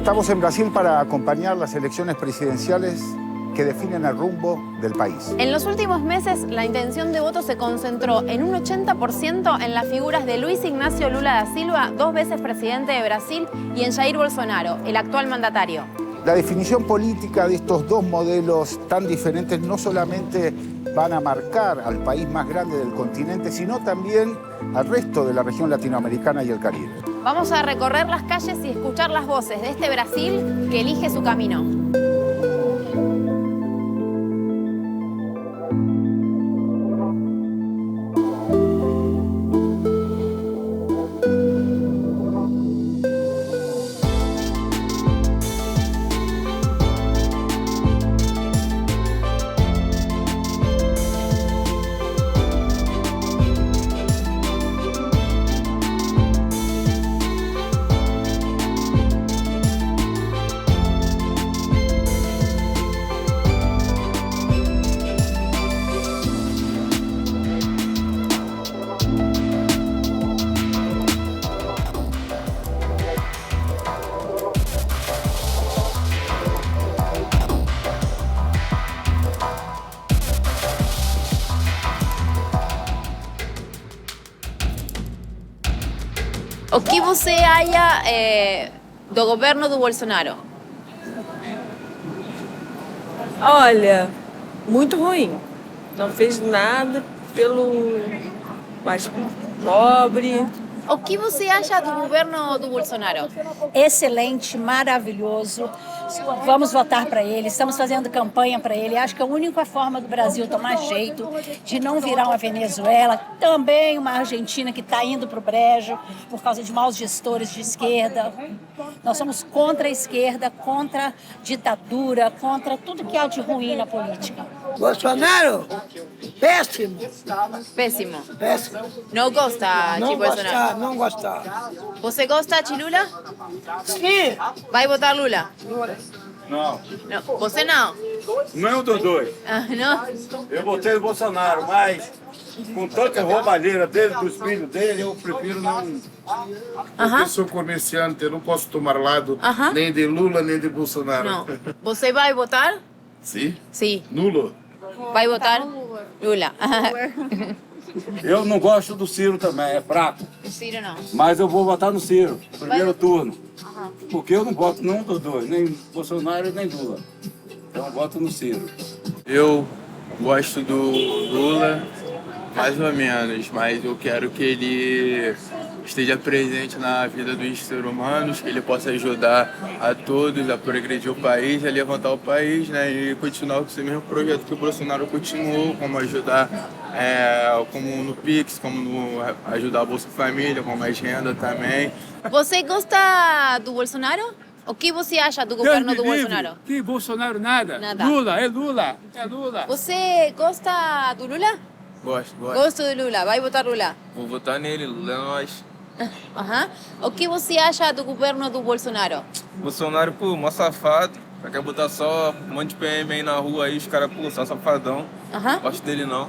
Estamos en Brasil para acompañar las elecciones presidenciales que definen el rumbo del país. En los últimos meses, la intención de voto se concentró en un 80% en las figuras de Luis Ignacio Lula da Silva, 2 veces presidente de Brasil, y en Jair Bolsonaro, el actual mandatario. La definición política de estos dos modelos tan diferentes no solamente van a marcar al país más grande del continente, sino también al resto de la región latinoamericana y el Caribe. Vamos a recorrer las calles y escuchar las voces de este Brasil que elige su camino. O que você acha do governo do Bolsonaro? Olha, muito ruim. Não fez nada pelo mais pobre. O que você acha do governo do Bolsonaro? Excelente, maravilhoso. Vamos votar para ele, estamos fazendo campanha para ele. Acho que a única forma do Brasil tomar jeito de não virar uma Venezuela, também uma Argentina que está indo para o brejo por causa de maus gestores de esquerda. Nós somos contra a esquerda, contra a ditadura, contra tudo que há de ruim na política. Bolsonaro? Péssimo. Péssimo. Péssimo. Não gosta de Bolsonaro? Não gostar. Você gosta de Lula? Sim. Vai votar Lula? Não. Não. Você não? Nenhum dos dois. Ah, não? Eu votei no Bolsonaro, mas com tanta roubalheira dele, dos filhos dele, eu prefiro não. Eu sou comerciante, eu não posso tomar lado nem de Lula, nem de Bolsonaro. Não. Você vai votar? Sim? Sim. Nulo. Vai votar? Lula. Eu não gosto do Ciro também, é fraco. Ciro não. Mas eu vou votar no Ciro, primeiro turno. Porque eu não voto nenhum dos dois, nem Bolsonaro nem Lula. Então eu voto no Ciro. Eu gosto do Lula, mais ou menos, mas eu quero que ele esteja presente na vida dos seres humanos, que ele possa ajudar a todos a progredir o país, a levantar o país, né, e continuar com esse mesmo projeto que o Bolsonaro continuou, como ajudar, como no Pix, como ajudar a Bolsa Família, com mais renda também. Você gosta do Bolsonaro? O que você acha do governo do Bolsonaro? Que Bolsonaro nada. Nada. Lula, é Lula. É Lula. Você gosta do Lula? Gosto. Gosto do Lula. Vai votar Lula? Vou votar nele, Lula é nós. O que você acha do governo do Bolsonaro? Bolsonaro, pô, mó safado. Quer botar só um monte de PM aí na rua aí, os caras, pô, só safadão. Gosto dele não.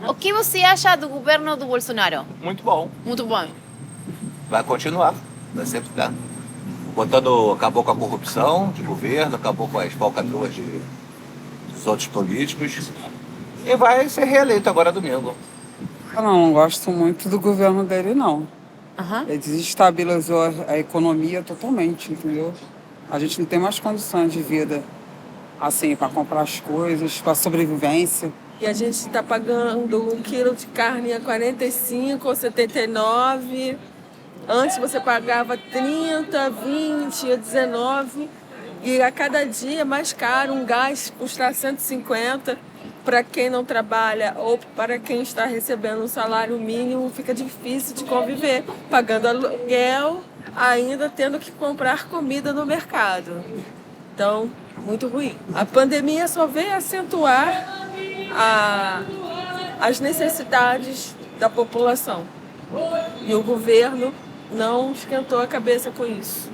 O que você acha do governo do Bolsonaro? Muito bom. Muito bom. Vai continuar, vai sempre dar. Acabou com a corrupção de governo, acabou com as falcatruas dos outros políticos e vai ser reeleito agora domingo. Eu não gosto muito do governo dele, não. Ele desestabilizou a economia totalmente, entendeu? A gente não tem mais condições de vida, assim, para comprar as coisas, para sobrevivência. E a gente está pagando 1 quilo de carne a 45 ou 79. Antes você pagava 30, 20, 19. E a cada dia é mais caro. Um gás custa 150. Para quem não trabalha ou para quem está recebendo um salário mínimo, fica difícil de conviver, pagando aluguel, ainda tendo que comprar comida no mercado. Então, muito ruim. A pandemia só veio acentuar as necessidades da população. E o governo não esquentou a cabeça com isso.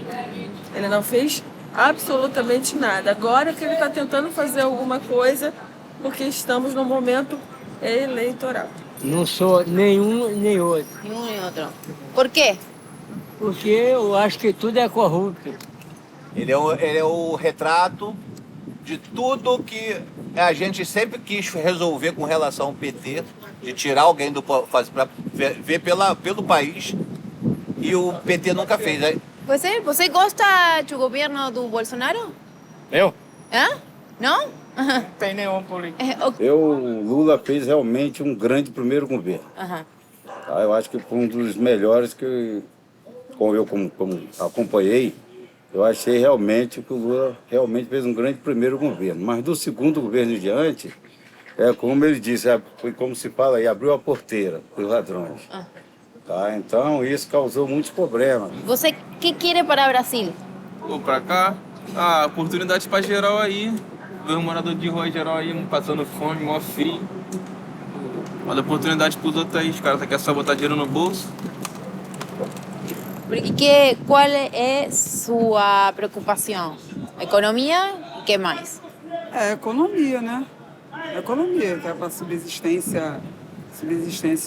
Ele não fez absolutamente nada. Agora que ele está tentando fazer alguma coisa, porque estamos no momento eleitoral. Não sou nenhum nem outro. Nenhum nem outro. Por quê? Porque eu acho que tudo é corrupto. Ele é o retrato de tudo que a gente sempre quis resolver com relação ao PT, de tirar alguém do para ver pelo país, e o PT nunca fez. Você gosta do governo do Bolsonaro? Eu? Hã? Não? Não tem nenhum político. O Lula fez realmente um grande primeiro governo. Tá? Eu acho que foi um dos melhores que, como eu como acompanhei, eu achei realmente que o Lula realmente fez um grande primeiro governo. Mas do segundo governo em diante, como ele disse, foi como se fala aí, abriu a porteira para os ladrões. Tá? Então isso causou muitos problemas. Você que quer para o Brasil? Vou pra cá, oportunidade pra geral aí. Ver um morador de rua geral aí, passando fome, mó frio. Uma oportunidade pros outros aí, os caras querem só botar dinheiro no bolso. Qual é sua preocupação? Economia e que mais? Economia, né? Economia, que é para subsistência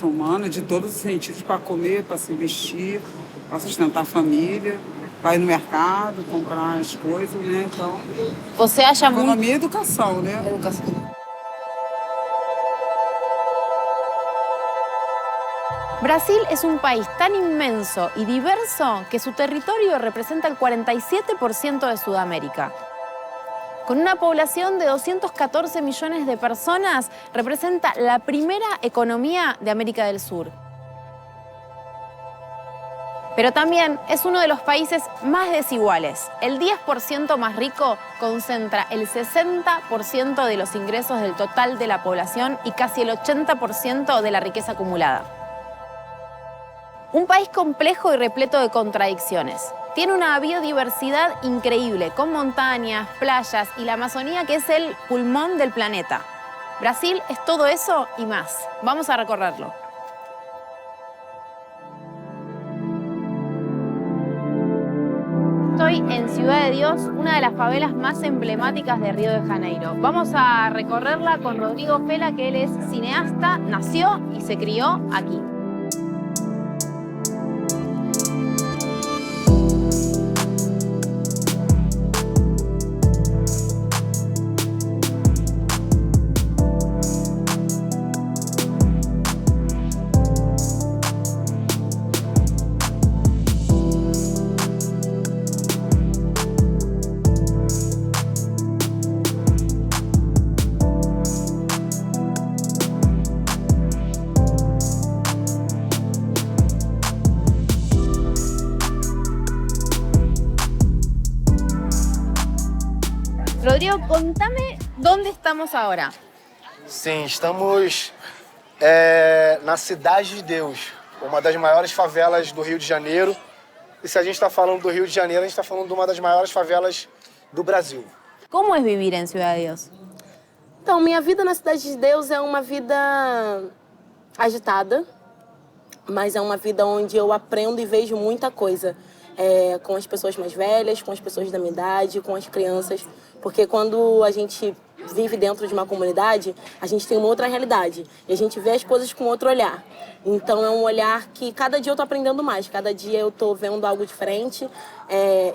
humana, de todos os sentidos, para comer, para se vestir, para sustentar a família, para ir no mercado, comprar as coisas, né? Então, você acha economia e educação, né? Educação. Brasil es un país tan inmenso y diverso que su territorio representa el 47% de Sudamérica. Con una población de 214 millones de personas, representa la primera economía de América del Sur. Pero también es uno de los países más desiguales. El 10% más rico concentra el 60% de los ingresos del total de la población y casi el 80% de la riqueza acumulada. Un país complejo y repleto de contradicciones. Tiene una biodiversidad increíble, con montañas, playas y la Amazonía, que es el pulmón del planeta. Brasil es todo eso y más. Vamos a recorrerlo. Estoy en Ciudad de Dios, una de las favelas más emblemáticas de Río de Janeiro. Vamos a recorrerla con Rodrigo Fela, que él es cineasta, nació y se crió aquí. Rodrigo, contame dónde estamos ahora. Sim, estamos na Cidade de Deus, uma das maiores favelas do Rio de Janeiro. E se a gente está falando do Rio de Janeiro, a gente está falando de uma das maiores favelas do Brasil. Como é viver em Ciudad de Dios? Então, minha vida na Cidade de Deus é uma vida agitada, mas é uma vida onde eu aprendo e vejo muita coisa. Com as pessoas mais velhas, com as pessoas da minha idade, com as crianças. Porque quando a gente vive dentro de uma comunidade, a gente tem uma outra realidade. E a gente vê as coisas com outro olhar. Então é um olhar que cada dia eu tô aprendendo mais. Cada dia eu tô vendo algo diferente.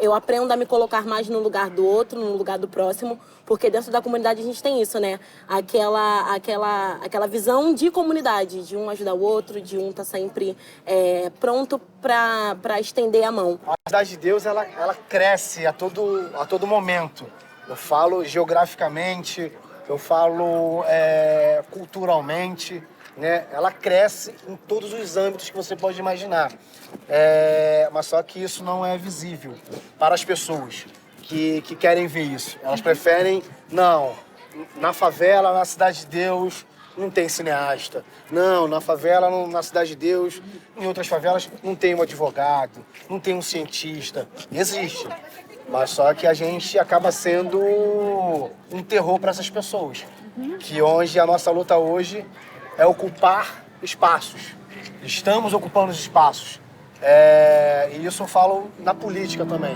Eu aprendo a me colocar mais no lugar do outro, no lugar do próximo. Porque dentro da comunidade a gente tem isso, né? Aquela visão de comunidade, de um ajudar o outro, de um estar sempre pronto para estender a mão. A Cidade de Deus, ela cresce a todo momento. Eu falo geograficamente, eu falo culturalmente, né? Ela cresce em todos os âmbitos que você pode imaginar. Mas só que isso não é visível para as pessoas que querem ver isso. Elas preferem, não, na favela, na Cidade de Deus, não tem cineasta. Não, na favela, na Cidade de Deus, em outras favelas, não tem um advogado, não tem um cientista. Existe. Mas só que a gente acaba sendo um terror para essas pessoas. Que hoje, a nossa luta hoje é ocupar espaços. Estamos ocupando os espaços. E isso eu falo na política também.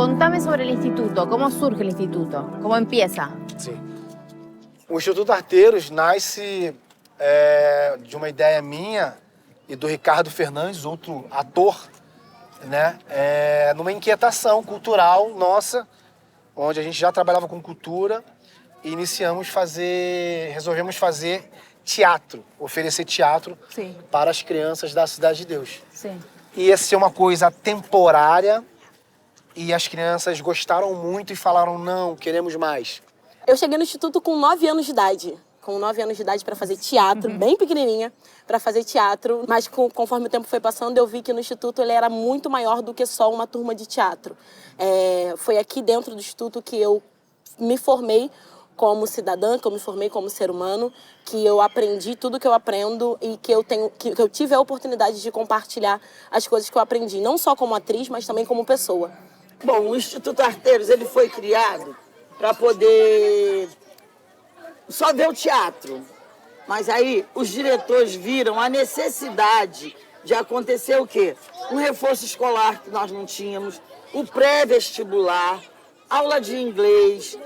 Contame sobre el instituto, ¿cómo surge el instituto? ¿Cómo empieza? Sim. O Instituto Arteiros nasce de uma ideia minha e do Ricardo Fernandes, outro ator, né? Numa inquietação cultural nossa, onde a gente já trabalhava com cultura e resolvemos fazer teatro, oferecer teatro Sim. para as crianças da Cidade de Deus. Sim. Ia ser uma coisa temporária e as crianças gostaram muito e falaram, não, queremos mais. Eu cheguei no Instituto com 9 anos de idade. Com 9 anos de idade para fazer teatro, bem pequenininha, para fazer teatro. Mas conforme o tempo foi passando, eu vi que no Instituto ele era muito maior do que só uma turma de teatro. Foi aqui dentro do Instituto que eu me formei como cidadã, que eu me formei como ser humano, que eu aprendi tudo que eu aprendo e que eu tive a oportunidade de compartilhar as coisas que eu aprendi, não só como atriz, mas também como pessoa. Bom, o Instituto Arteiros ele foi criado para poder só ver o teatro. Mas aí os diretores viram a necessidade de acontecer o quê? Um reforço escolar que nós não tínhamos, o pré-vestibular, aula de inglês.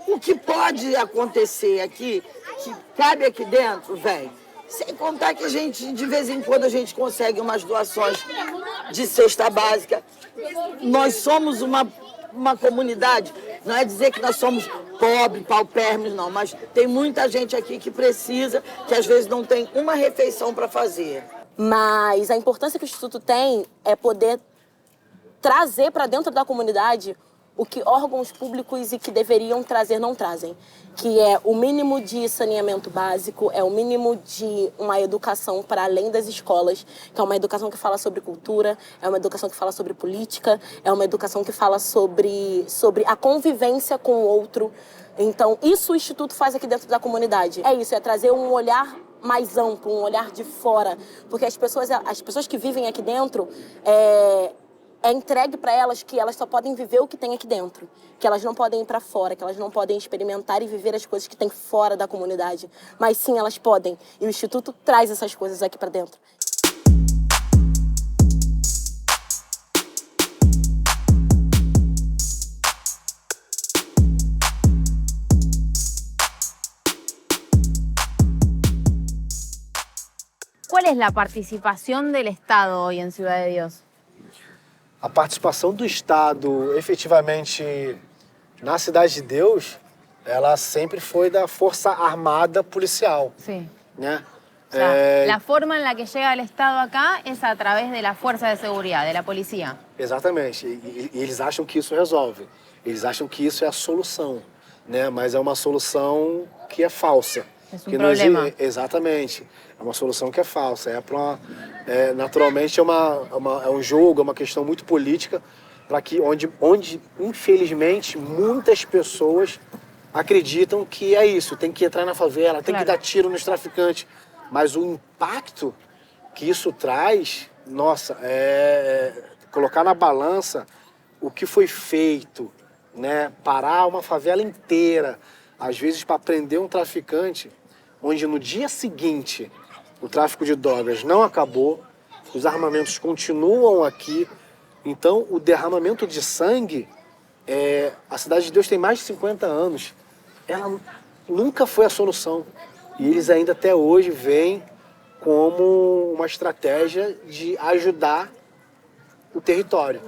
O que pode acontecer aqui, que cabe aqui dentro, velho, sem contar que a gente, de vez em quando, a gente consegue umas doações de cesta básica. Nós somos uma comunidade, não é dizer que nós somos pobres, paupérrimos, não, mas tem muita gente aqui que precisa, que às vezes não tem uma refeição para fazer. Mas a importância que o Instituto tem é poder trazer para dentro da comunidade o que órgãos públicos e que deveriam trazer não trazem, que é o mínimo de saneamento básico, é o mínimo de uma educação para além das escolas, que é uma educação que fala sobre cultura, é uma educação que fala sobre política, é uma educação que fala sobre a convivência com o outro. Então, isso o Instituto faz aqui dentro da comunidade. É isso, é trazer um olhar mais amplo, um olhar de fora, porque as pessoas que vivem aqui dentro é entregue para elas que elas só podem viver o que tem aqui dentro, que elas não podem ir para fora, que elas não podem experimentar e viver as coisas que tem fora da comunidade. Mas sim, elas podem. E o Instituto traz essas coisas aqui para dentro. ¿Cuál es la participación del Estado hoy en Ciudad de Dios? A participação do Estado, efetivamente, na Cidade de Deus, ela sempre foi da Força Armada Policial. Sim. Né? O sea, la forma en la que llega el Estado acá es a través de la fuerza de seguridad, de la policía. Exatamente. E eles acham que isso resolve. Eles acham que isso é a solução, né? Mas é uma solução que é falsa. É problema. Exatamente. É uma solução que é falsa. Naturalmente é um jogo, é uma questão muito política, onde infelizmente muitas pessoas acreditam que é isso, tem que entrar na favela, tem que dar tiro nos traficantes. Mas o impacto que isso traz, nossa, colocar na balança o que foi feito, né? Parar uma favela inteira, às vezes para prender um traficante, onde no dia seguinte o tráfico de drogas não acabou, os armamentos continuam aqui. Então, o derramamento de sangue, a Cidade de Deus tem mais de 50 anos, ela nunca foi a solução. E eles ainda até hoje veem como uma estratégia de ajudar o território.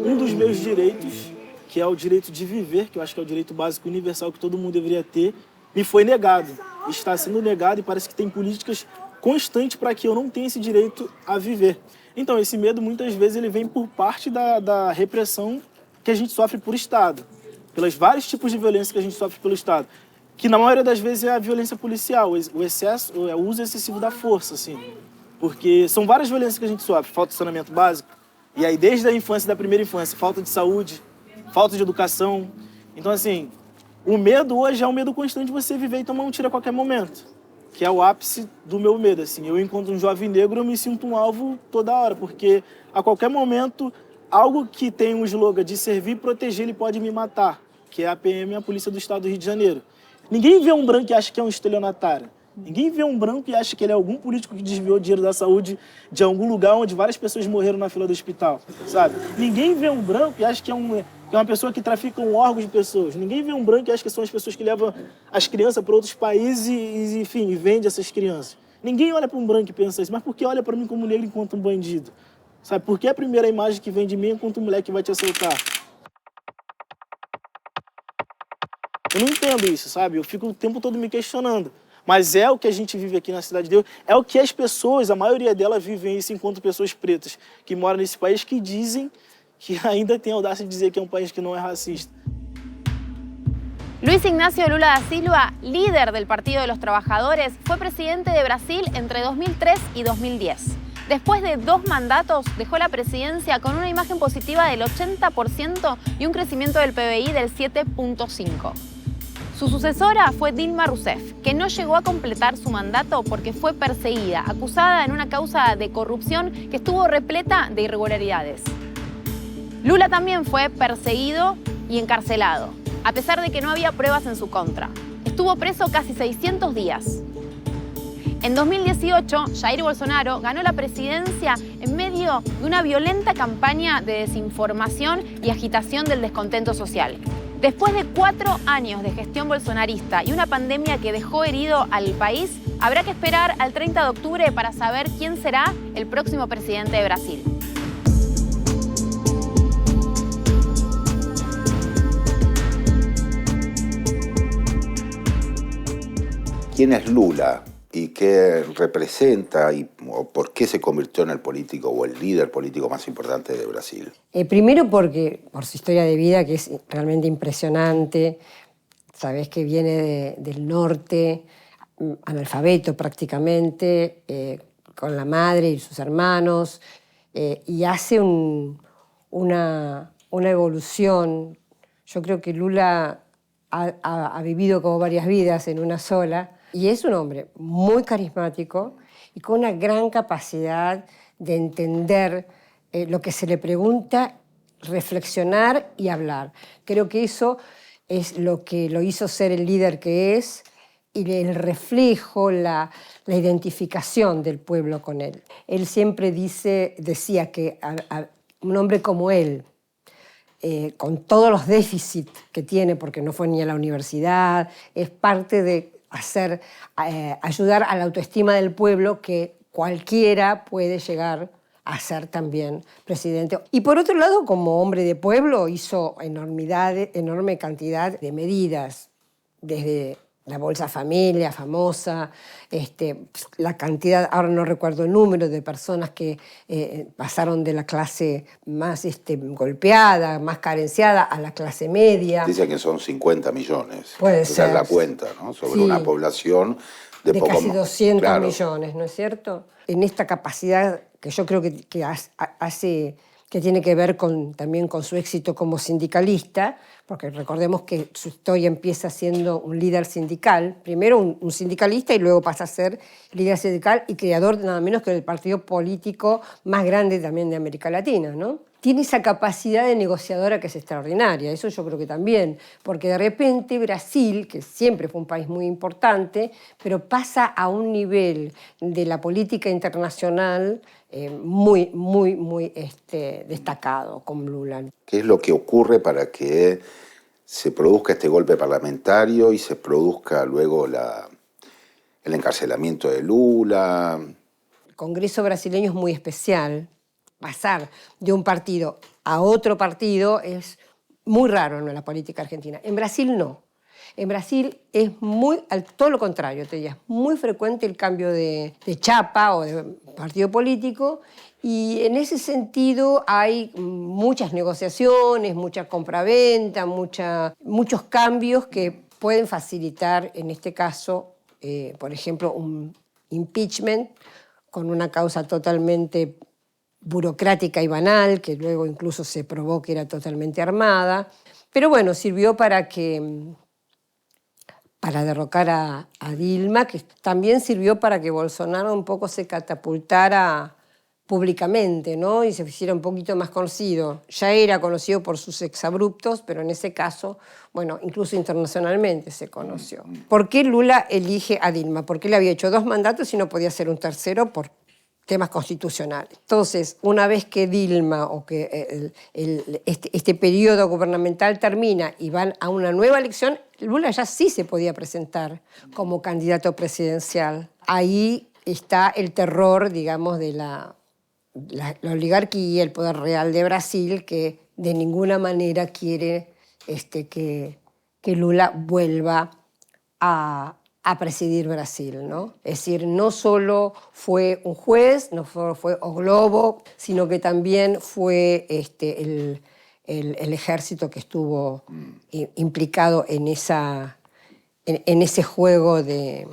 Um dos meus direitos, que é o direito de viver, que eu acho que é o direito básico universal que todo mundo deveria ter, me foi negado. Está sendo negado e parece que tem políticas constantes para que eu não tenha esse direito a viver. Então, esse medo, muitas vezes, ele vem por parte da repressão que a gente sofre por Estado, pelos vários tipos de violência que a gente sofre pelo Estado, que na maioria das vezes é a violência policial, o uso excessivo da força, assim, porque são várias violências que a gente sofre, falta de saneamento básico, e aí desde a infância, da primeira infância, falta de saúde, falta de educação. Então, assim, o medo hoje é um medo constante de você viver e tomar um tiro a qualquer momento, que é o ápice do meu medo, assim. Eu encontro um jovem negro, eu me sinto um alvo toda hora, porque a qualquer momento, algo que tem um slogan de servir e proteger, ele pode me matar, que é a PM, a Polícia do Estado do Rio de Janeiro. Ninguém vê um branco e acha que é um estelionatário. Ninguém vê um branco e acha que ele é algum político que desviou dinheiro da saúde de algum lugar onde várias pessoas morreram na fila do hospital, sabe? Ninguém vê um branco e acha que é uma pessoa que trafica órgãos de pessoas. Ninguém vê um branco e acha que são as pessoas que levam as crianças para outros países e, enfim, vende essas crianças. Ninguém olha para um branco e pensa isso, mas por que olha para mim como negro enquanto um bandido? Sabe, por que a primeira imagem que vem de mim é enquanto um moleque que vai te assaltar? Eu não entendo isso, sabe? Eu fico o tempo todo me questionando. Mas é o que a gente vive aqui na Cidade de Deus, é o que as pessoas, a maioria delas, vivem isso enquanto pessoas pretas que moram nesse país, que dizem que ainda tem a audácia de dizer que é um país que não é racista. Luis Ignacio Lula da Silva, líder del Partido de los Trabajadores, fue presidente de Brasil entre 2003 y 2010. Después de 2 mandatos, dejó la presidencia con una imagen positiva del 80% y un crecimiento del PBI del 7.5%. Su sucesora fue Dilma Rousseff, que no llegó a completar su mandato porque fue perseguida, acusada en una causa de corrupción que estuvo repleta de irregularidades. Lula también fue perseguido y encarcelado, a pesar de que no había pruebas en su contra. Estuvo preso casi 600 días. En 2018, Jair Bolsonaro ganó la presidencia en medio de una violenta campaña de desinformación y agitación del descontento social. Después de 4 años de gestión bolsonarista y una pandemia que dejó herido al país, habrá que esperar al 30 de octubre para saber quién será el próximo presidente de Brasil. ¿Quién es Lula y qué representa o por qué se convirtió en el político o el líder político más importante de Brasil? Primero porque por su historia de vida, que es realmente impresionante. Sabés que viene del norte, analfabeto prácticamente, con la madre y sus hermanos, y hace una evolución. Yo creo que Lula ha vivido como varias vidas en una sola, y es un hombre muy carismático y con una gran capacidad de entender lo que se le pregunta, reflexionar y hablar. Creo que eso es lo que lo hizo ser el líder que es y el reflejo, la identificación del pueblo con él. Él siempre decía que un hombre como él, con todos los déficits que tiene, porque no fue ni a la universidad, es parte de ayudar a la autoestima del pueblo, que cualquiera puede llegar a ser también presidente. Y por otro lado, como hombre de pueblo, hizo enorme cantidad de medidas, desde la Bolsa Familia famosa, la cantidad, ahora no recuerdo el número, de personas que pasaron de la clase más golpeada, más carenciada, a la clase media. Dice que son 50 millones. Puede ser. La cuenta, ¿no? Sobre sí, una población de poco casi 200 claro. millones, ¿no es cierto? En esta capacidad que yo creo que hace, que tiene que ver también con su éxito como sindicalista, porque recordemos que su historia empieza siendo un líder sindical, primero un sindicalista y luego pasa a ser líder sindical y creador de nada menos que del partido político más grande también de América Latina, ¿no? Tiene esa capacidad de negociadora que es extraordinaria, eso yo creo que también, porque de repente Brasil, que siempre fue un país muy importante, pero pasa a un nivel de la política internacional muy destacado con Lula. ¿Qué es lo que ocurre para que se produzca este golpe parlamentario y se produzca luego el encarcelamiento de Lula? El Congreso brasileño es muy especial. Pasar de un partido a otro partido es muy raro en la política argentina. En Brasil no. En Brasil es todo lo contrario, te diría, es muy frecuente el cambio de chapa o de partido político, y en ese sentido hay muchas negociaciones, mucha compraventa, muchos cambios que pueden facilitar, en este caso, por ejemplo, un impeachment con una causa totalmente burocrática y banal, que luego incluso se probó que era totalmente armada. Pero bueno, sirvió para derrocar a Dilma, que también sirvió para que Bolsonaro un poco se catapultara públicamente, ¿no? Y se hiciera un poquito más conocido. Ya era conocido por sus exabruptos, pero en ese caso, bueno, incluso internacionalmente se conoció. ¿Por qué Lula elige a Dilma? Porque él había hecho 2 mandatos y no podía hacer un tercero por temas constitucionales. Entonces, una vez que Dilma o que este periodo gubernamental termina y van a una nueva elección, Lula ya sí se podía presentar como candidato presidencial. Ahí está el terror, digamos, de la oligarquía, el poder real de Brasil, que de ninguna manera quiere que Lula vuelva a presidir Brasil, ¿no? Es decir, no solo fue un juez, no solo fue o globo, sino que también fue el ejército que estuvo implicado en ese juego de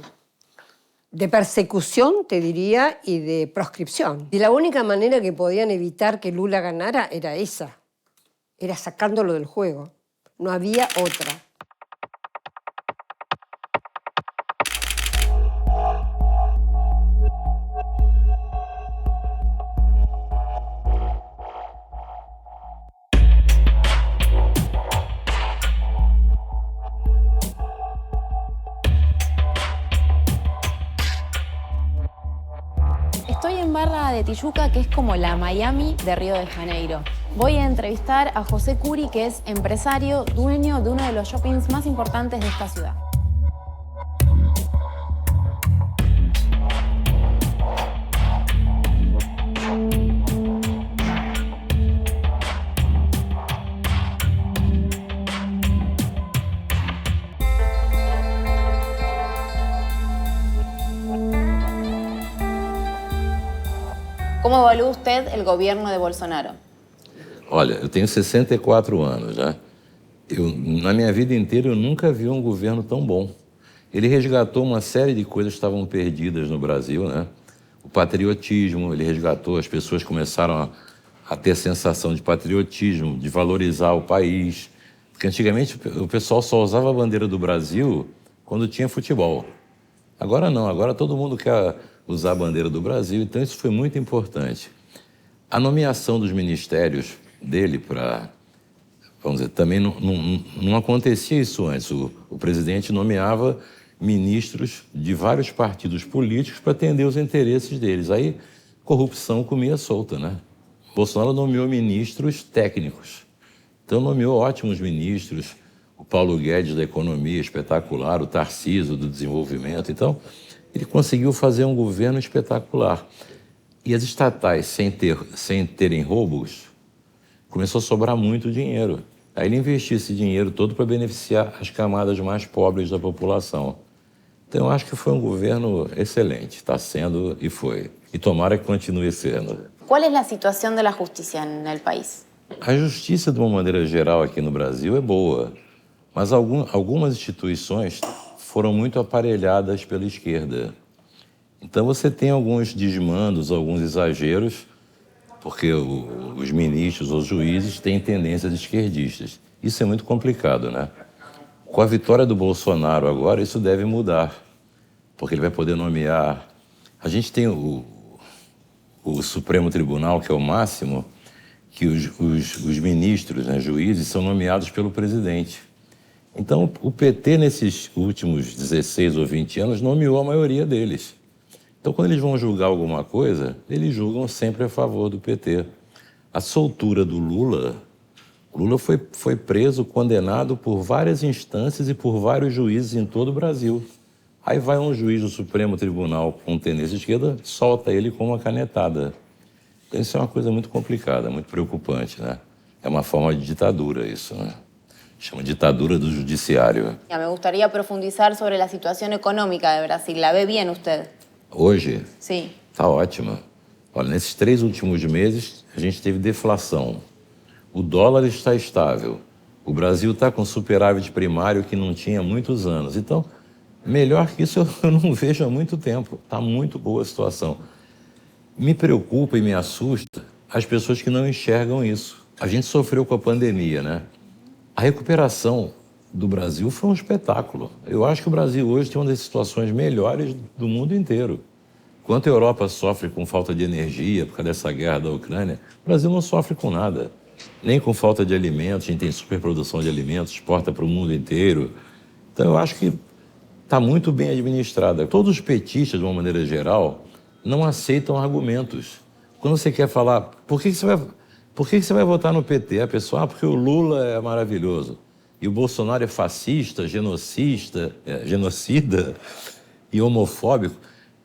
persecución, te diría, y de proscripción. Y la única manera que podían evitar que Lula ganara era esa, era sacándolo del juego. No había otra. Estoy en Barra de Tijuca, que es como la Miami de Río de Janeiro. Voy a entrevistar a José Curi, que es empresario, dueño de uno de los shoppings más importantes de esta ciudad. ¿Cómo evalúa usted el gobierno de Bolsonaro? Olha, eu tenho 64 anos já. Na minha vida inteira, eu nunca vi um governo tão bom. Ele resgatou uma série de coisas que estavam perdidas no Brasil, né? O patriotismo, ele resgatou, as pessoas começaram a ter sensação de patriotismo, de valorizar o país. Porque antigamente o pessoal só usava a bandeira do Brasil quando tinha futebol. Agora não, agora todo mundo quer usar a bandeira do Brasil, então isso foi muito importante. A nomeação dos ministérios dele para, vamos dizer, também não acontecia isso antes. O presidente nomeava ministros de vários partidos políticos para atender os interesses deles. Aí, corrupção comia solta, né? Bolsonaro nomeou ministros técnicos. Então, nomeou ótimos ministros. O Paulo Guedes da Economia, espetacular. O Tarcísio do Desenvolvimento. Então, ele conseguiu fazer um governo espetacular. E as estatais, sem terem roubos, começou a sobrar muito dinheiro. Aí ele investiu esse dinheiro todo para beneficiar as camadas mais pobres da população. Então, eu acho que foi um governo excelente. Está sendo e foi. E tomara que continue sendo. ¿Cuál es la situación de la justicia en el país? A justiça, de uma maneira geral, aqui no Brasil é boa. Mas algumas instituições foram muito aparelhadas pela esquerda. Então você tem alguns desmandos, alguns exageros, porque os ministros ou os juízes têm tendências esquerdistas. Isso é muito complicado, né? Com a vitória do Bolsonaro agora, isso deve mudar, porque ele vai poder nomear... A gente tem o Supremo Tribunal, que é o máximo, que os ministros, né, juízes, são nomeados pelo presidente. Então, o PT, nesses últimos 16 ou 20 anos, nomeou a maioria deles. Então, quando eles vão julgar alguma coisa, eles julgam sempre a favor do PT. A soltura do Lula foi preso, condenado por várias instâncias e por vários juízes em todo o Brasil. Aí vai um juiz do Supremo Tribunal com tendência esquerda, solta ele com uma canetada. Então, isso é uma coisa muito complicada, muito preocupante, né? É uma forma de ditadura isso, né? Chama ditadura do judiciário. Me gustaría profundizar sobre la situación económica de Brasil. ¿La ve bien usted? Hoje? Sim. Está ótima. Olha, nesses 3 últimos meses, a gente teve deflação. O dólar está estável. O Brasil está com superávit primário que não tinha há muitos anos. Então, melhor que isso eu não vejo há muito tempo. Está muito boa a situação. Me preocupa e me assusta as pessoas que não enxergam isso. A gente sofreu com a pandemia, né? A recuperação do Brasil foi um espetáculo. Eu acho que o Brasil hoje tem uma das situações melhores do mundo inteiro. Enquanto a Europa sofre com falta de energia por causa dessa guerra da Ucrânia, o Brasil não sofre com nada. Nem com falta de alimentos, a gente tem superprodução de alimentos, exporta para o mundo inteiro. Então eu acho que está muito bem administrada. Todos os petistas, de uma maneira geral, não aceitam argumentos. Quando você quer falar, por que você vai votar no PT? A pessoa, porque o Lula é maravilhoso. E o Bolsonaro é fascista, genocida e homofóbico.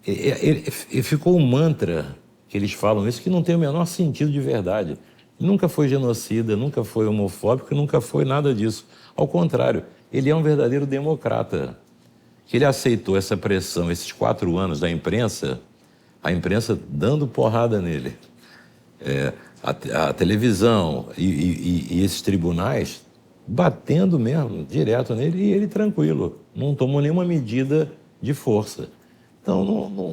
E ficou um mantra que eles falam isso que não tem o menor sentido de verdade. Nunca foi genocida, nunca foi homofóbico, nunca foi nada disso. Ao contrário, ele é um verdadeiro democrata. Que ele aceitou essa pressão, esses 4 anos da imprensa, a imprensa dando porrada nele. A televisão e esses tribunais batendo mesmo, direto nele, e ele tranquilo. Não tomou nenhuma medida de força. Então,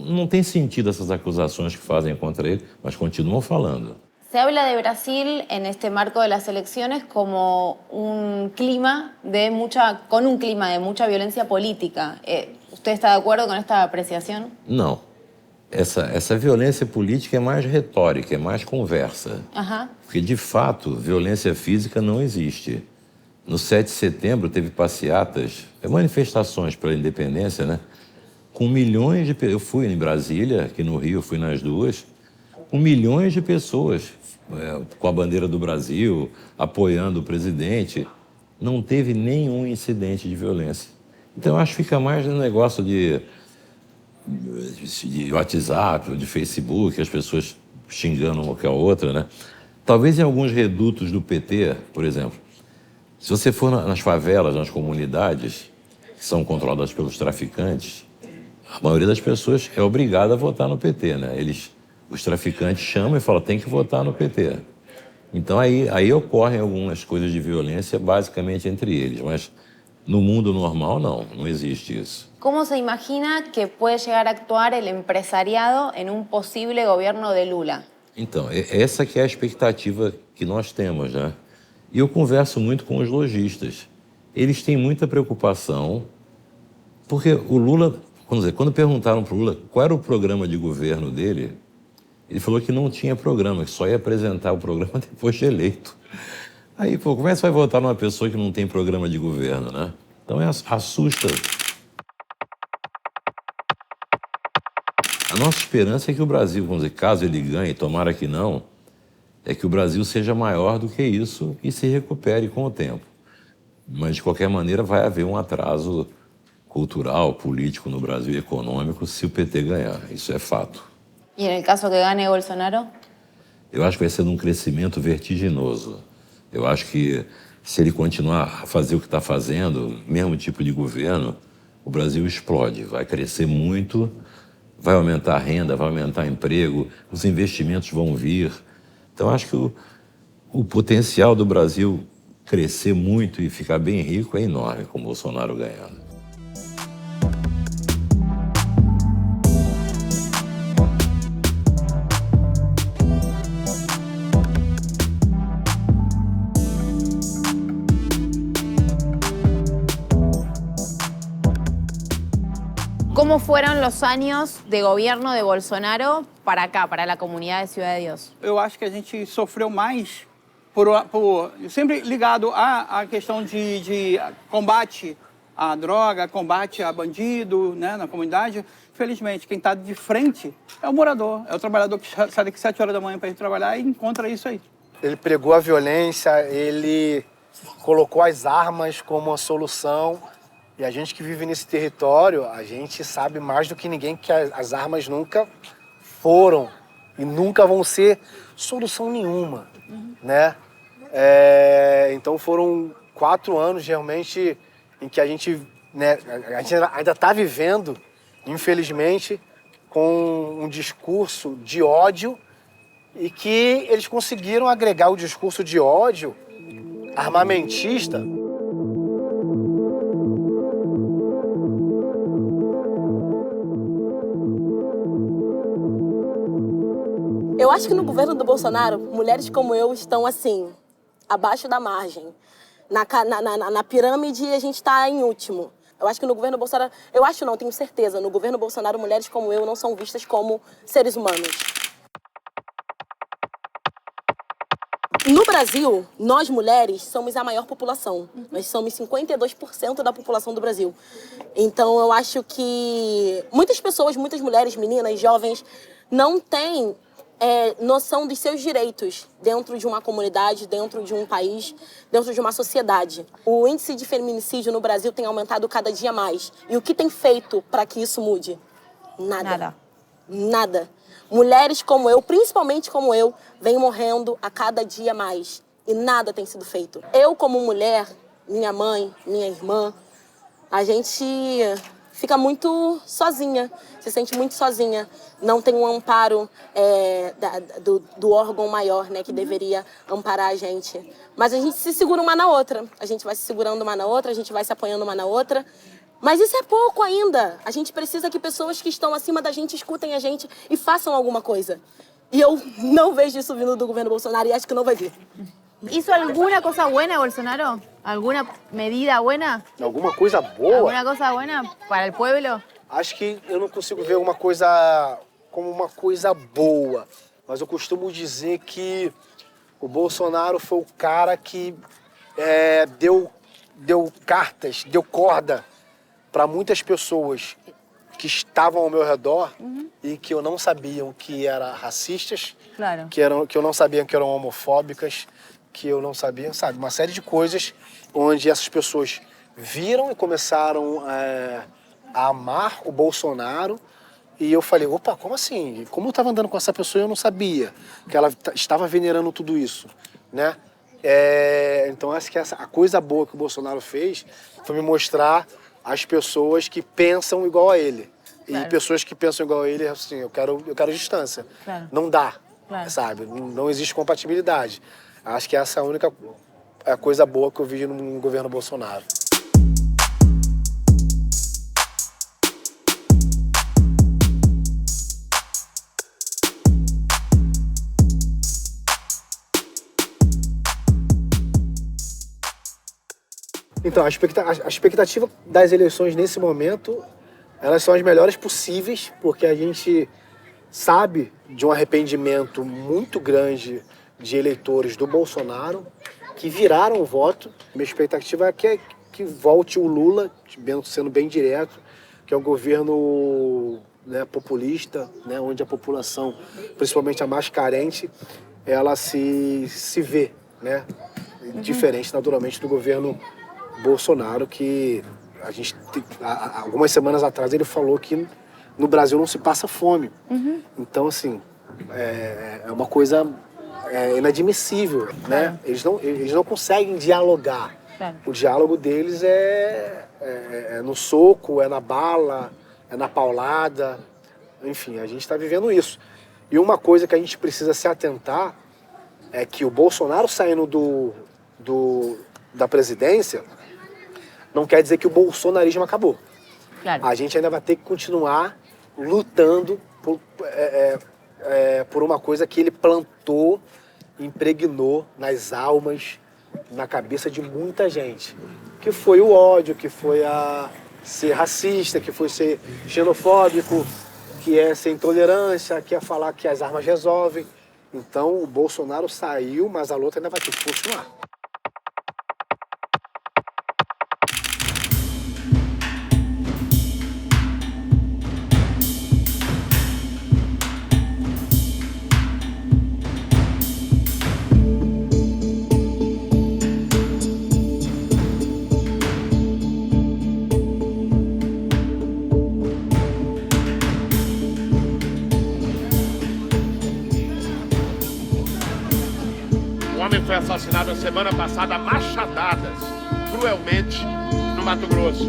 não tem sentido essas acusações que fazem contra ele, mas continuam falando. Se habla de Brasil en este marco de las elecciones como un clima con un clima de mucha violencia política. ¿Usted está de acuerdo con esta apreciación? Não. Essa violência política é mais retórica, é mais conversa. Ajá. Porque, de fato, violência física não existe. No 7 de setembro teve passeatas, manifestações pela independência, né? Com milhões de pessoas. Eu fui em Brasília, aqui no Rio, fui nas 2, com milhões de pessoas com a bandeira do Brasil, apoiando o presidente. Não teve nenhum incidente de violência. Então, eu acho que fica mais no negócio de WhatsApp, de Facebook, as pessoas xingando uma que a outra, né? Talvez em alguns redutos do PT, por exemplo, se você for nas favelas, nas comunidades que são controladas pelos traficantes, a maioria das pessoas é obrigada a votar no PT, né? Os traficantes chamam e falam, tem que votar no PT. Então aí ocorrem algumas coisas de violência, basicamente entre eles, mas no mundo normal não existe isso. ¿Cómo se imagina que puede llegar a actuar el empresariado en un posible gobierno de Lula? Então, essa que é a expectativa que nós temos, né? E eu converso muito com os lojistas. Eles têm muita preocupação, porque o Lula, quando perguntaram para o Lula qual era o programa de governo dele, ele falou que não tinha programa, que só ia apresentar o programa depois de eleito. Aí, como é que você vai votar numa pessoa que não tem programa de governo, né? Então, assusta. A nossa esperança é que o Brasil, caso ele ganhe, tomara que não, é que o Brasil seja maior do que isso e se recupere com o tempo. Mas, de qualquer maneira, vai haver um atraso cultural, político no Brasil, econômico, se o PT ganhar. Isso é fato. E no caso que ganhe Bolsonaro? Eu acho que vai ser um crescimento vertiginoso. Eu acho que, se ele continuar a fazer o que está fazendo, mesmo tipo de governo, o Brasil explode, vai crescer muito, vai aumentar a renda, vai aumentar o emprego, os investimentos vão vir. Então, acho que o potencial do Brasil crescer muito e ficar bem rico é enorme com o Bolsonaro ganhando. ¿Cómo fueron los años de gobierno de Bolsonaro para acá, para la comunidad de Ciudad de Dios? Eu acho que a gente sofreu mais sempre ligado à questão de combate à droga, combate a bandido, né, na comunidade. Infelizmente, quem está de frente é o morador, é o trabalhador que sai daqui 7 horas da manhã para ir trabalhar e encontra isso aí. Ele pregou a violência, ele colocou as armas como a solução. E a gente que vive nesse território, a gente sabe mais do que ninguém que as armas nunca foram e nunca vão ser solução nenhuma, né? Então foram 4 anos realmente em que a gente ainda está vivendo, infelizmente, com um discurso de ódio e que eles conseguiram agregar o discurso de ódio armamentista. Eu acho que no governo do Bolsonaro, mulheres como eu estão assim, abaixo da margem. Na pirâmide a gente está em último. Eu acho que no governo Bolsonaro... Eu acho não, tenho certeza. No governo Bolsonaro, mulheres como eu não são vistas como seres humanos. No Brasil, nós mulheres somos a maior população. Nós somos 52% da população do Brasil. Então, eu acho que muitas pessoas, muitas mulheres, meninas, jovens, não têm noção dos seus direitos dentro de uma comunidade, dentro de um país, dentro de uma sociedade. O índice de feminicídio no Brasil tem aumentado cada dia mais. E o que tem feito para que isso mude? Nada. Nada. Mulheres como eu, principalmente como eu, vêm morrendo a cada dia mais. E nada tem sido feito. Eu, como mulher, minha mãe, minha irmã, a gente fica muito sozinha, se sente muito sozinha. Não tem um amparo do órgão maior, né, que deveria amparar a gente. Mas a gente se segura uma na outra. A gente vai se segurando uma na outra, a gente vai se apoiando uma na outra. Mas isso é pouco ainda. A gente precisa que pessoas que estão acima da gente escutem a gente e façam alguma coisa. E eu não vejo isso vindo do governo Bolsonaro e acho que não vai vir. ¿Hizo alguna cosa buena Bolsonaro? ¿Alguna medida buena? Alguma coisa boa? ¿Alguna cosa buena para el pueblo? Acho que eu não consigo ver uma coisa como uma coisa boa. Mas eu costumo dizer que o Bolsonaro foi o cara que deu cartas, deu corda para muitas pessoas que estavam ao meu redor e que eu não sabiam que eram racistas, Claro. que eu não sabia que eram homofóbicas, que eu não sabia, sabe? Uma série de coisas onde essas pessoas viram e começaram a amar o Bolsonaro. E eu falei, opa, como assim? Como eu estava andando com essa pessoa e eu não sabia que ela estava venerando tudo isso, né? Então acho que a coisa boa que o Bolsonaro fez foi me mostrar as pessoas que pensam igual a ele. Claro. E pessoas que pensam igual a ele, assim, eu quero distância. Claro. Não dá, sabe? Não existe compatibilidade. Acho que essa é a única coisa boa que eu vi no governo Bolsonaro. Então, a expectativa das eleições nesse momento, elas são as melhores possíveis, porque a gente sabe de um arrependimento muito grande de eleitores do Bolsonaro que viraram o voto. Minha expectativa é que volte o Lula, sendo bem direto, que é um governo, né, populista, né, onde a população, principalmente a mais carente, ela se vê, né, diferente naturalmente do governo Bolsonaro, que algumas semanas atrás ele falou que no Brasil não se passa fome. Então, assim, é uma coisa inadmissível, né? Eles não conseguem dialogar. O diálogo deles é no soco, é na bala, é na paulada. Enfim, a gente está vivendo isso. E uma coisa que a gente precisa se atentar é que o Bolsonaro saindo da presidência não quer dizer que o bolsonarismo acabou. Claro. A gente ainda vai ter que continuar lutando por uma coisa que ele plantou, impregnou nas almas, na cabeça de muita gente. Que foi o ódio, que foi ser racista, que foi ser xenofóbico, que é ser intolerância, que é falar que as armas resolvem. Então o Bolsonaro saiu, mas a luta ainda vai ter que continuar. Foi assassinado a semana passada a machadadas, cruelmente, no Mato Grosso.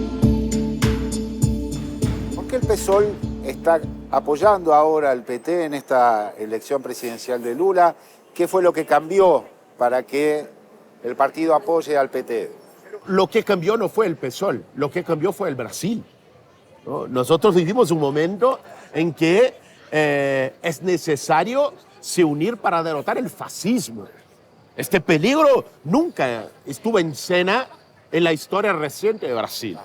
¿Por qué el PSOL está apoyando ahora al PT en esta elección presidencial de Lula? ¿Qué fue lo que cambió para que el partido apoye al PT? Lo que cambió no fue el PSOL, lo que cambió fue el Brasil, ¿no? Nosotros vivimos un momento en que es necesario se unir para derrotar el fascismo. Este peligro nunca estuvo en escena en la historia reciente de Brasil.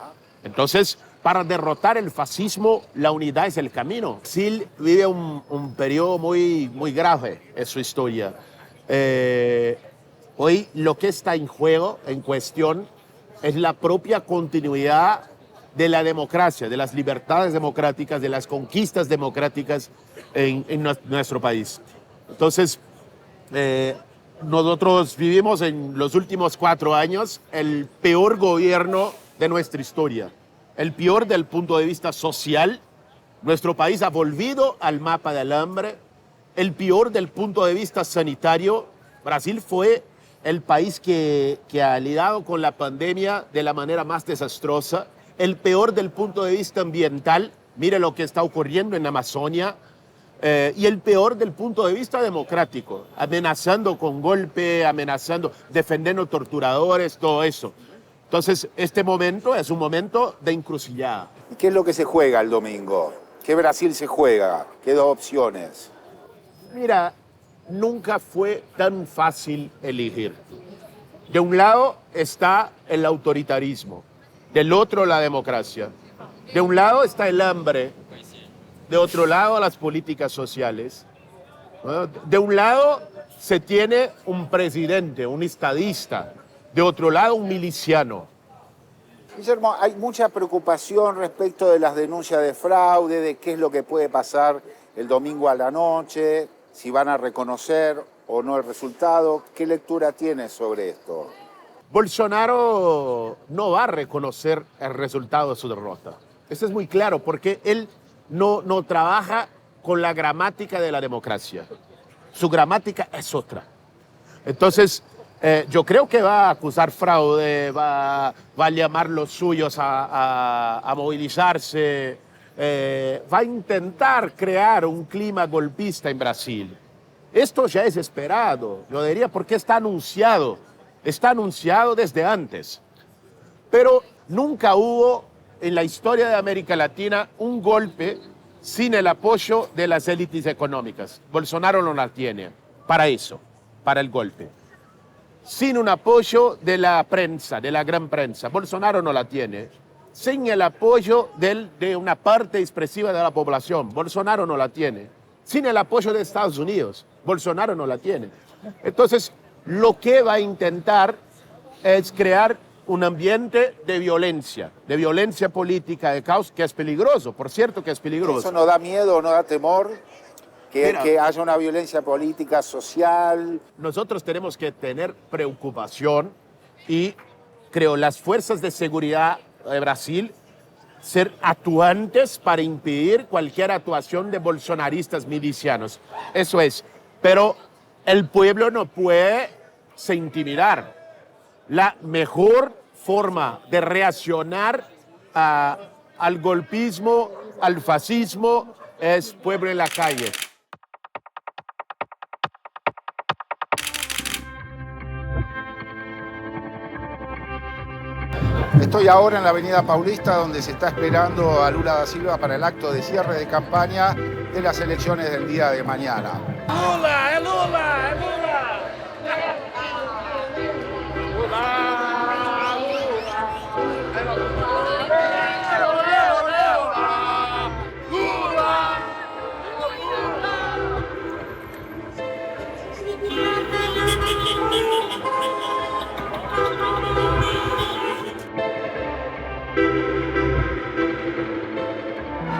Entonces, para derrotar el fascismo, la unidad es el camino. Brasil vive un periodo muy grave en su historia. Hoy lo que está en juego, en cuestión, es la propia continuidad de la democracia, de las libertades democráticas, de las conquistas democráticas en nuestro país. Entonces, nosotros vivimos en los últimos 4 años el peor gobierno de nuestra historia, el peor del punto de vista social. Nuestro país ha volvido al mapa del hambre, el peor del punto de vista sanitario. Brasil fue el país que ha lidiado con la pandemia de la manera más desastrosa, el peor del punto de vista ambiental. Mire lo que está ocurriendo en Amazonia. Y el peor del punto de vista democrático, amenazando con golpe, defendiendo torturadores, todo eso. Entonces, este momento es un momento de encrucijada. ¿Y qué es lo que se juega el domingo? ¿Qué Brasil se juega? ¿Qué 2 opciones? Mira, nunca fue tan fácil elegir. De un lado está el autoritarismo, del otro la democracia. De un lado está el hambre, de otro lado las políticas sociales. De un lado se tiene un presidente, un estadista, de otro lado un miliciano. Guillermo, hay mucha preocupación respecto de las denuncias de fraude, de qué es lo que puede pasar el domingo a la noche, si van a reconocer o no el resultado. ¿Qué lectura tienes sobre esto? Bolsonaro no va a reconocer el resultado de su derrota. Eso es muy claro, porque él no trabaja con la gramática de la democracia. Su gramática es otra. Entonces, yo creo que va a acusar fraude, va a llamar los suyos a movilizarse, va a intentar crear un clima golpista en Brasil. Esto ya es esperado, yo diría, porque está anunciado desde antes. Pero nunca hubo en la historia de América Latina un golpe sin el apoyo de las élites económicas. Bolsonaro no la tiene para eso, para el golpe. Sin un apoyo de la prensa, de la gran prensa. Bolsonaro no la tiene. Sin el apoyo de una parte expresiva de la población. Bolsonaro no la tiene. Sin el apoyo de Estados Unidos. Bolsonaro no la tiene. Entonces, lo que va a intentar es crear un ambiente de violencia política, de caos, que es peligroso, por cierto que es peligroso. ¿Eso no da miedo, no da temor? Que haya una violencia política, social. Nosotros tenemos que tener preocupación y creo las fuerzas de seguridad de Brasil ser actuantes para impedir cualquier actuación de bolsonaristas milicianos. Eso es. Pero el pueblo no puede se intimidar. La mejor forma de reaccionar al golpismo, al fascismo, es pueblo en la calle. Estoy ahora en la Avenida Paulista, donde se está esperando a Lula da Silva para el acto de cierre de campaña de las elecciones del día de mañana. Lula, é Lula, é Lula!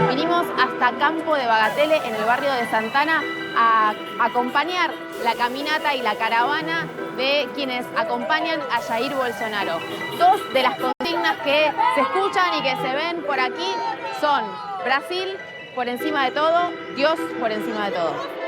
Vinimos hasta Campo de Bagatelle, en el barrio de Santana, a acompañar la caminata y la caravana de quienes acompañan a Jair Bolsonaro. 2 de las consignas que se escuchan y que se ven por aquí son Brasil por encima de todo, Dios por encima de todo.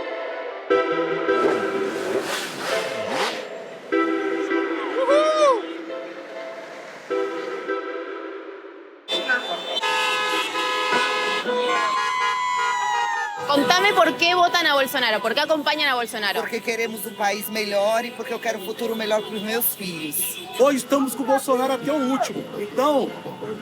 Contame por qué votan a Bolsonaro, por qué acompañam a Bolsonaro. Porque queremos um país melhor e porque eu quero um futuro melhor para os meus filhos. Hoje estamos com o Bolsonaro até o último. Então,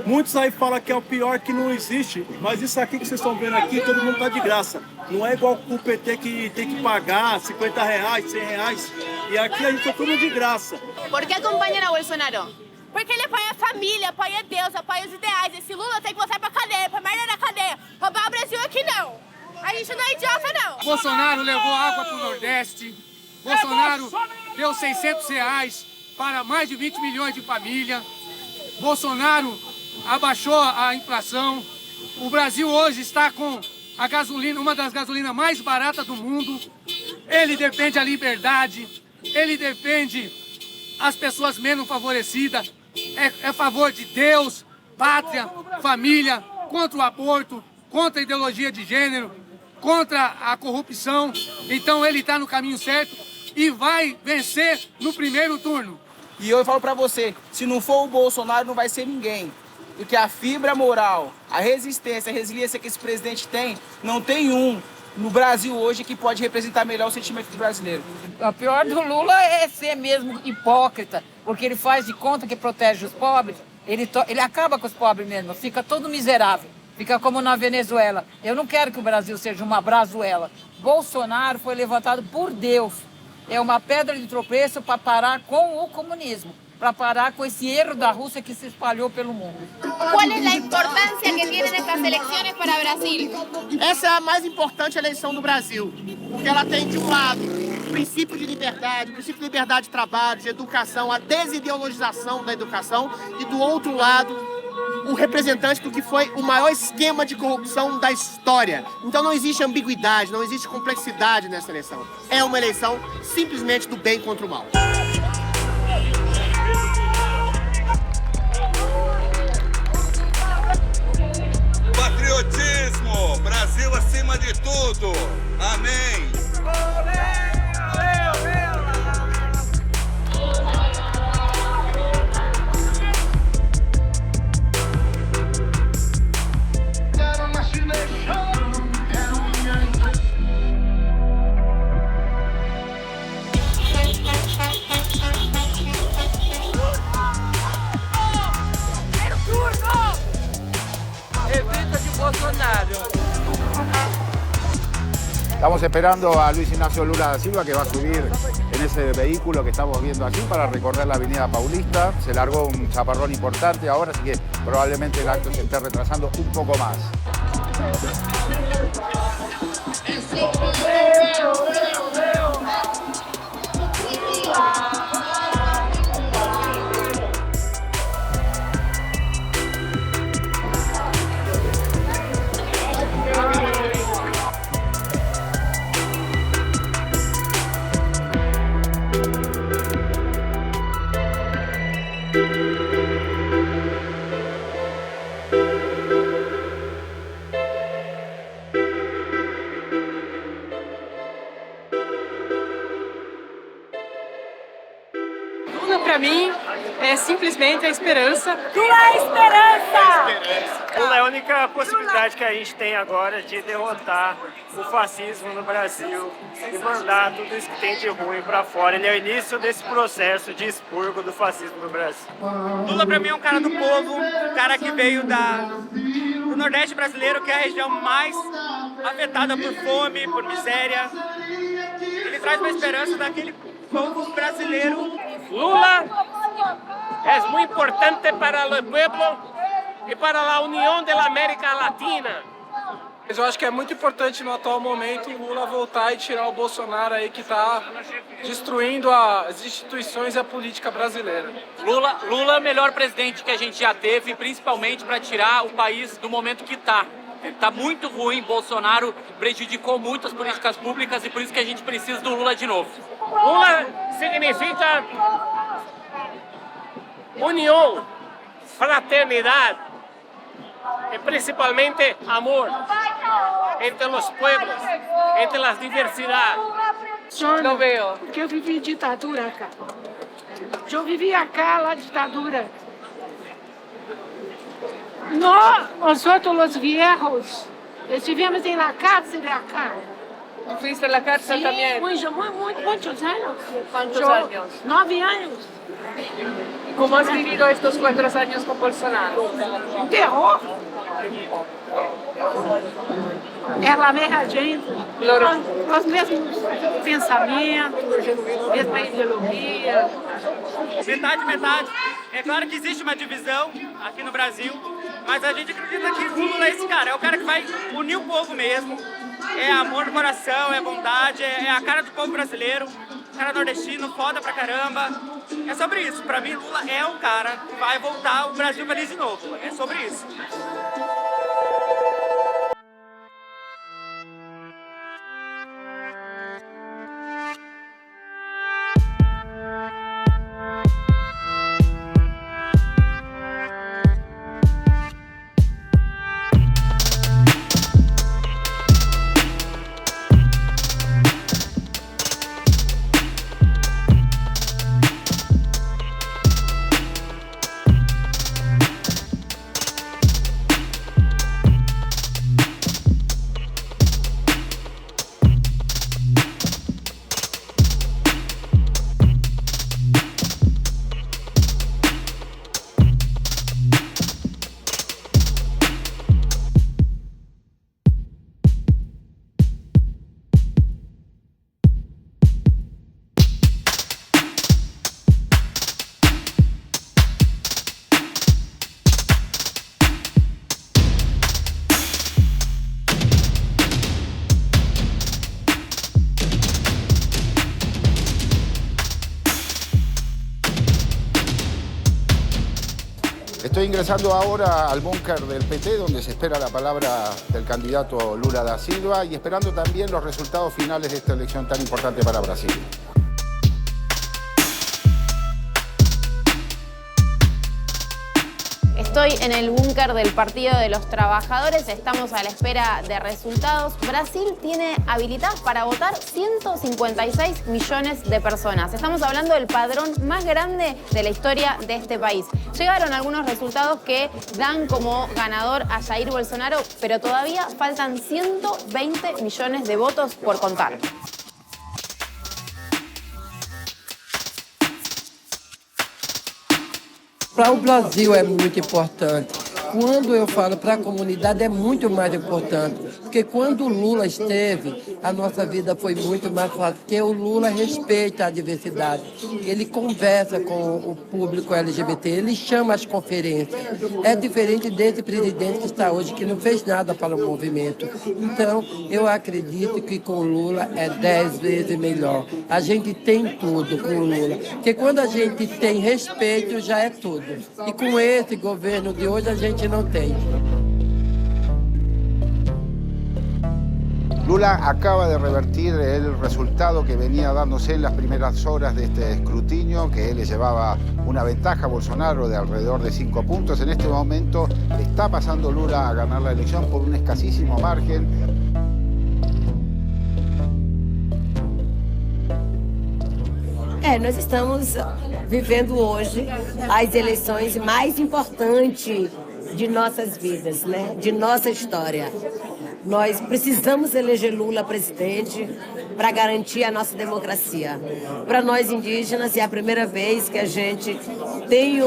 muitos aí falam que é o pior, que não existe, mas isso aqui que vocês estão vendo aqui, todo mundo tá de graça. Não é igual o PT que tem que pagar R$50, R$100, e aqui a gente tá tudo de graça. Por qué acompañan a Bolsonaro? Porque ele apoia a família, apoia Deus, apoia os ideais. Esse Lula tem que voltar pra cadeia, pra merda da cadeia. Roubar o Brasil aqui não. A gente não é idiota, não. Bolsonaro levou água pro Nordeste. Bolsonaro deu R$600 para mais de 20 milhões de famílias. Bolsonaro abaixou a inflação. O Brasil hoje está com a gasolina, uma das gasolinas mais baratas do mundo. Ele defende a liberdade, ele defende as pessoas menos favorecidas, é a favor de Deus, pátria, família, contra o aborto, contra a ideologia de gênero, contra a corrupção. Então ele está no caminho certo e vai vencer no primeiro turno. E eu falo pra você, se não for o Bolsonaro, não vai ser ninguém. Porque a fibra moral, a resistência, a resiliência que esse presidente tem, não tem um no Brasil hoje que pode representar melhor o sentimento do brasileiro. O pior do Lula é ser mesmo hipócrita, porque ele faz de conta que protege os pobres, ele acaba com os pobres mesmo, fica todo miserável, fica como na Venezuela. Eu não quero que o Brasil seja uma Brazuela. Bolsonaro foi levantado por Deus. É uma pedra de tropeço para parar com o comunismo, para parar com esse erro da Rússia que se espalhou pelo mundo. Qual é a importância que têm estas eleições para o Brasil? Essa é a mais importante eleição do Brasil, porque ela tem, de um lado, o princípio de liberdade, o princípio de liberdade de trabalho, de educação, a desideologização da educação, e do outro lado, o representante do que foi o maior esquema de corrupção da história. Então não existe ambiguidade, não existe complexidade nessa eleição. É uma eleição simplesmente do bem contra o mal. Patriotismo, Brasil acima de tudo. Amém. Estamos esperando a Luis Ignacio Lula da Silva, que va a subir en ese vehículo que estamos viendo allí para recorrer la avenida Paulista. Se largó un chaparrón importante ahora, así que probablemente el acto se esté retrasando un poco más. Lula, para mim, é simplesmente a esperança. Lula é esperança! Lula é a única possibilidade que a gente tem agora de derrotar o fascismo no Brasil e mandar tudo isso que tem de ruim para fora. Ele é o início desse processo de expurgo do fascismo no Brasil. Lula, para mim, é um cara do povo, um cara que veio do Nordeste brasileiro, que é a região mais afetada por fome, por miséria. Ele traz uma esperança daquele povo brasileiro. Lula é muito importante para o povo e para a união da América Latina. Mas eu acho que é muito importante no atual momento o Lula voltar e tirar o Bolsonaro aí que está destruindo as instituições e a política brasileira. Lula é o melhor presidente que a gente já teve, principalmente para tirar o país do momento que está. Está muito ruim, Bolsonaro prejudicou muito as políticas públicas e por isso que a gente precisa do Lula de novo. Lula significa união, fraternidade e principalmente amor entre os povos, entre as diversidades. Não veio. Porque eu vivi ditadura, cara. Eu vivi acá a ditadura. Nosotros los viejos estivemos na cárcel acá. Fuiste a la cárcel también? Muchos años. ¿Cuántos años? 9 años. ¿Cómo has vivido estos 4 años con Bolsonaro? Un terror. É a mesma gente, os mesmos pensamentos, mesma ideologia. metade, metade. É claro que existe uma divisão aqui no Brasil, mas a gente acredita que o Lula é esse cara, é o cara que vai unir o povo mesmo. É amor no coração, é bondade, é a cara do povo brasileiro, cara nordestino, foda pra caramba. É sobre isso. Pra mim, Lula é um cara que vai voltar o Brasil feliz de novo. É sobre isso. Estoy ingresando ahora al búnker del PT, donde se espera la palabra del candidato Lula da Silva y esperando también los resultados finales de esta elección tan importante para Brasil. Estoy en el búnker del Partido de los Trabajadores, estamos a la espera de resultados. Brasil tiene habilitadas para votar 156 millones de personas. Estamos hablando del padrón más grande de la historia de este país. Llegaron algunos resultados que dan como ganador a Jair Bolsonaro, pero todavía faltan 120 millones de votos por contar. Para o Brasil é muito importante. Quando eu falo para a comunidade é muito mais importante, porque quando o Lula esteve, a nossa vida foi muito mais fácil, porque o Lula respeita a diversidade, ele conversa com o público LGBT, ele chama as conferências. É diferente desse presidente que está hoje, que não fez nada para o movimento. Então, eu acredito que com o Lula é 10 vezes melhor. A gente tem tudo com o Lula, porque quando a gente tem respeito, já é tudo. E com esse governo de hoje, a gente não tem. Lula acaba de revertir el resultado que venía dándose en las primeras horas de este escrutinio, que él le llevaba una ventaja a Bolsonaro de alrededor de 5 puntos. En este momento está pasando Lula a ganar la elección por un escasísimo margen. Nós estamos vivendo hoje as eleições mais importantes de nossas vidas, né? De nossa história. Nós precisamos eleger Lula presidente para garantir a nossa democracia. Para nós indígenas, é a primeira vez que a gente tem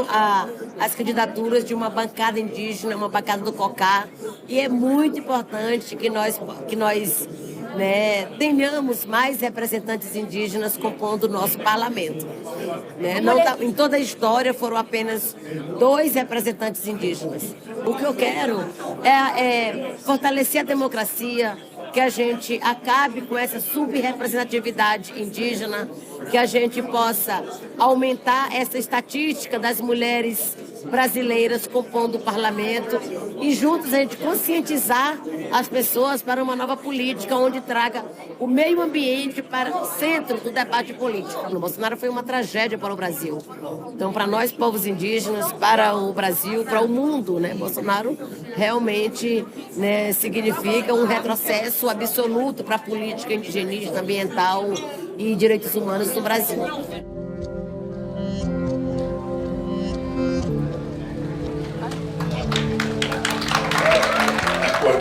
as candidaturas de uma bancada indígena, uma bancada do COCA, e é muito importante que nós tenhamos mais representantes indígenas compondo o nosso parlamento. Em toda a história foram apenas 2 representantes indígenas. O que eu quero é fortalecer a democracia, que a gente acabe com essa subrepresentatividade indígena, que a gente possa aumentar essa estatística das mulheres brasileiras compondo o parlamento e juntos a gente conscientizar as pessoas para uma nova política onde traga o meio ambiente para o centro do debate político. O Bolsonaro foi uma tragédia para o Brasil. Então, para nós, povos indígenas, para o Brasil, para o mundo, Bolsonaro realmente significa um retrocesso absoluto para a política indigenista, ambiental e direitos humanos no Brasil.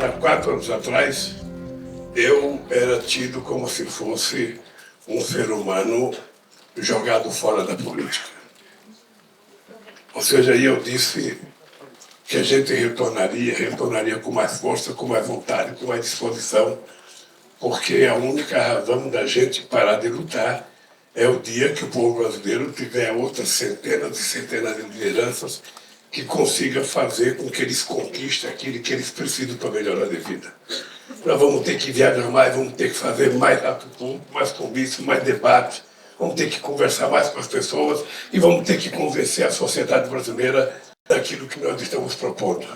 Há 4 anos atrás, eu era tido como se fosse um ser humano jogado fora da política. Ou seja, aí eu disse que a gente retornaria com mais força, com mais vontade, com mais disposição, porque a única razão da gente parar de lutar é o dia que o povo brasileiro tiver outras centenas e centenas de lideranças que consiga fazer com que eles conquistem aquilo que eles precisam para melhorar de vida. Nós vamos ter que viajar mais, vamos ter que fazer mais ato público, mais convite, mais debate, vamos ter que conversar mais com as pessoas e vamos ter que convencer a sociedade brasileira daquilo que nós estamos propondo.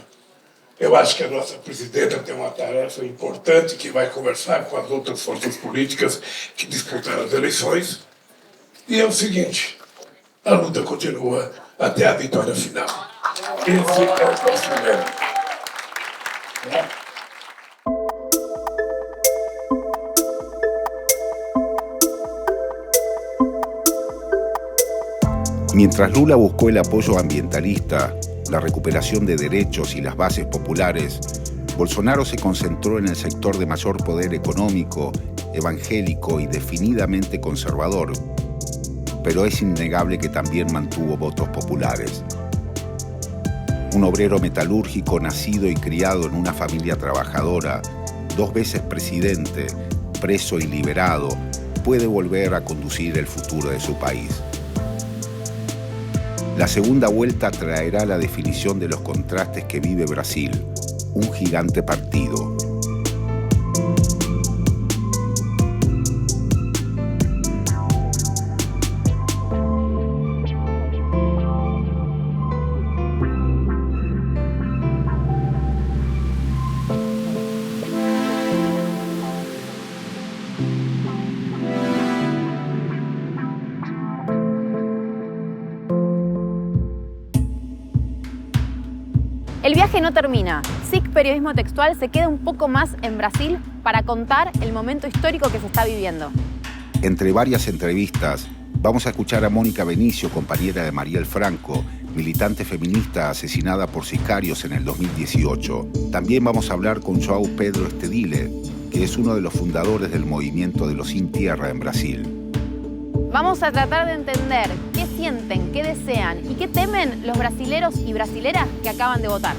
Eu acho que a nossa presidenta tem uma tarefa importante que vai conversar com as outras forças políticas que disputaram as eleições. E é o seguinte, a luta continua até a vitória final. Esse é o nosso lema. Mientras Lula buscó el apoyo ambientalista, la recuperación de derechos y las bases populares, Bolsonaro se concentró en el sector de mayor poder económico, evangélico y definidamente conservador, pero es innegable que también mantuvo votos populares. Un obrero metalúrgico nacido y criado en una familia trabajadora, 2 veces presidente, preso y liberado, puede volver a conducir el futuro de su país. La segunda vuelta traerá la definición de los contrastes que vive Brasil, un gigante partido. El viaje no termina. SIC Periodismo Textual se queda un poco más en Brasil para contar el momento histórico que se está viviendo. Entre varias entrevistas, vamos a escuchar a Mónica Benicio, compañera de Marielle Franco, militante feminista asesinada por sicarios en el 2018. También vamos a hablar con João Pedro Stedile, que es uno de los fundadores del movimiento de los Sin Tierra en Brasil. Vamos a tratar de entender qué sienten, qué desean y qué temen los brasileros y brasileras que acaban de votar.